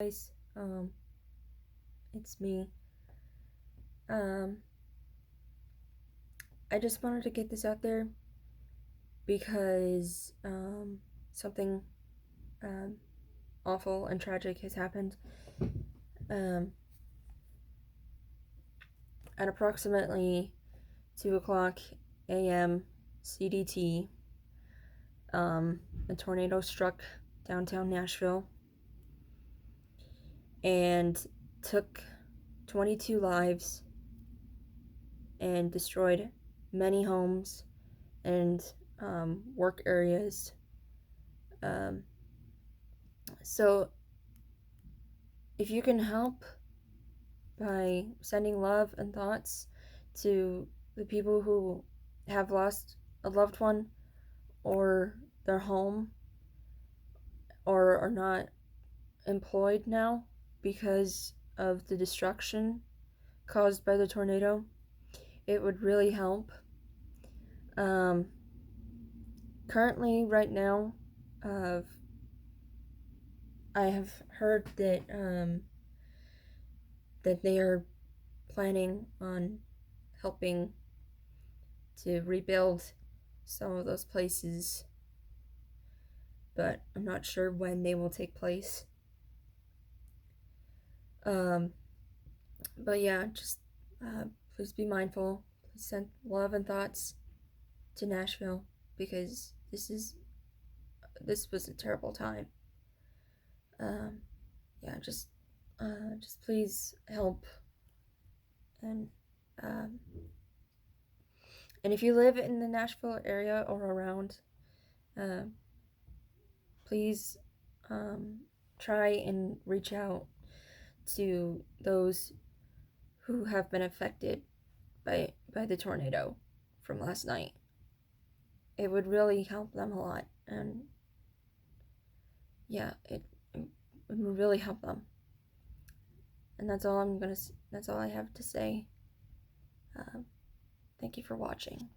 Guys, it's me. Um, I just wanted to get this out there because something um, awful and tragic has happened. Um, at approximately 2 o'clock a.m. CDT, a tornado struck downtown Nashville and took 22 lives and destroyed many homes and work areas. Um, so, if you can help by sending love and thoughts to the people who have lost a loved one or their home or are not employed now because of the destruction caused by the tornado, it would really help. Um, Currently, right now, I have heard that they are planning on helping to rebuild some of those places, but I'm not sure when they will take place. But yeah, just please be mindful. Please send love and thoughts to Nashville because this was a terrible time. Yeah, just please help and um, and if you live in the Nashville area or around, uh, please try and reach out to those who have been affected by the tornado from last night. It would really help them a lot, and yeah, it would really help them. And that's all I have to say. Thank you for watching.